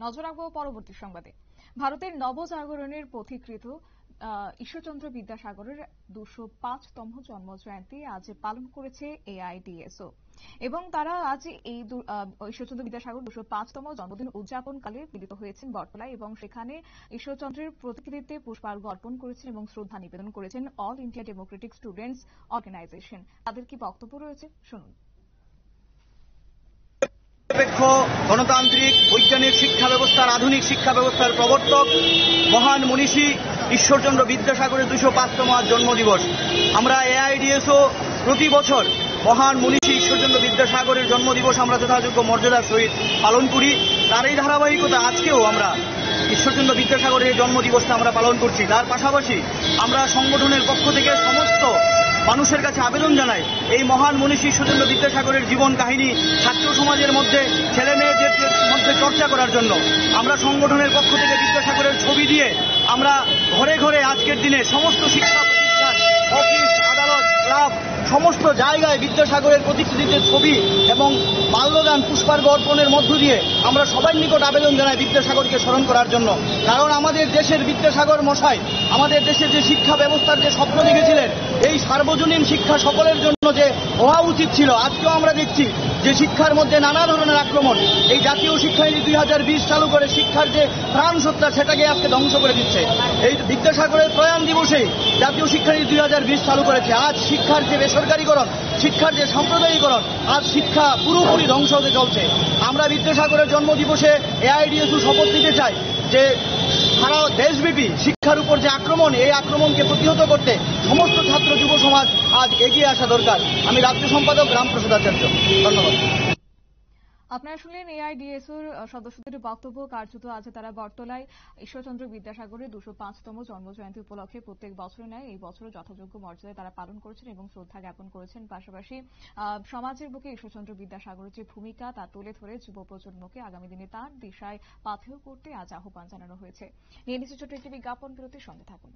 নজর রাখবো পরবর্তী সংবাদে। ভারতের নবজাগরণের পথিকৃৎ ঈশ্বরচন্দ্র বিদ্যাসাগরের 205তম জন্মজয়ন্তী আজ পালন করেছে এআইডিএসও এবং তারা আজ এই ঈশ্বরচন্দ্র বিদ্যাসাগর 205তম জন্মদিন উদযাপনকালে মিলিত হয়েছেন বটতলায় এবং সেখানে ঈশ্বরচন্দ্রের প্রতিকৃতিতে পুষ্পার্ঘ্য অর্পণ করেছেন এবং শ্রদ্ধা নিবেদন করেছেন All India Democratic Students Organisation. তাদের কি বক্তব্য রয়েছে শুনুন। নিরপেক্ষ গণতান্ত্রিক বৈজ্ঞানিক শিক্ষা ব্যবস্থার আধুনিক শিক্ষা ব্যবস্থার প্রবর্তক মহান মনীষী ঈশ্বরচন্দ্র বিদ্যাসাগরের 205তম জন্মদিবস। আমরা এআইডিএসও প্রতি বছর মহান মনীষী ঈশ্বরচন্দ্র বিদ্যাসাগরের জন্মদিবস আমরা যথাযোগ্য মর্যাদার সহিত পালন করি। তার এই ধারাবাহিকতা আজকেও আমরা ঈশ্বরচন্দ্র বিদ্যাসাগরের জন্মদিবসটা আমরা পালন করছি। তার পাশাপাশি আমরা সংগঠনের পক্ষ থেকে সমস্ত মানুষের কাছে আবেদন জানাই, এই মহান মনীষী ঈশ্বরচন্দ্র বিদ্যাসাগরের জীবন কাহিনী ছাত্র সমাজের মধ্যে ছেলে মেয়েদের মধ্যে চর্চা করার জন্য আমরা সংগঠনের পক্ষ থেকে বিদ্যাসাগরের ছবি দিয়ে আমরা ঘরে ঘরে আজকের দিনে সমস্ত শিক্ষা প্রতিষ্ঠান, অফিস, আদালত, ক্লাব সমস্ত জায়গায় বিদ্যাসাগরের প্রতিকৃতিতে ছবি এবং মাল্যদান পুষ্পার্ঘ্য অর্পণের মধ্য দিয়ে আমরা সবার নিকট আবেদন জানাই বিদ্যাসাগরকে স্মরণ করার জন্য। কারণ আমাদের দেশের বিদ্যাসাগর মশাই আমাদের দেশের যে শিক্ষা ব্যবস্থার যে স্বপ্ন দেখেছিলেন, এই সার্বজনীন শিক্ষা সকলের জন্য যে হওয়া উচিত ছিল, আজকেও আমরা দেখছি যে শিক্ষার মধ্যে নানা ধরনের আক্রমণ। এই জাতীয় শিক্ষানীতি 2020 চালু করে শিক্ষার যে প্রাণ সত্তা সেটাকে আজকে ধ্বংস করে দিচ্ছে। এই বিদ্যাসাগরের প্রয়াণ দিবসেই জাতীয় শিক্ষানীতি 2020 চালু করেছে। আজ শিক্ষার যে বেসরকারীকরণ, শিক্ষার যে সাম্প্রদায়িকরণ, আজ শিক্ষা পুরোপুরি ধ্বংস হতে চলছে। আমরা বিদ্যাসাগরের জন্মদিবসে এআইডিএসও শপথ নিতে চাই যে সারা দেশব্যাপী শিক্ষার উপর যে আক্রমণ, এই আক্রমণকে প্রতিহত করতে সমস্ত ছাত্র যুব সমাজ আজ এগিয়ে আসা দরকার। আমি রাজ্য সম্পাদক রামপ্রসাদ আচার্য, ধন্যবাদ। আপনারা শুনলেন এআইডিএসওর সদস্যদের বক্তব্য। কার্যত আজ তারা বটতলায় ঈশ্বরচন্দ্র বিদ্যাসাগরের 205তম জন্মজয়ন্তী উপলক্ষে প্রত্যেক বছরের ন্যায় এই বছরও যথাযোগ্য মর্যাদায় তারা পালন করেছেন এবং শ্রদ্ধা জ্ঞাপন করেছেন। পাশাপাশি সমাজের বুকে ঈশ্বরচন্দ্র বিদ্যাসাগরের যে ভূমিকা তা তুলে ধরে যুব প্রজন্মকে আগামী দিনে তার দিশায় পাথেয় করতে আজ আহ্বান জানানো হয়েছে। নিয়ে নিচ্ছে ছোট্ট একটি বিজ্ঞাপন বিরতির সঙ্গে থাকুন।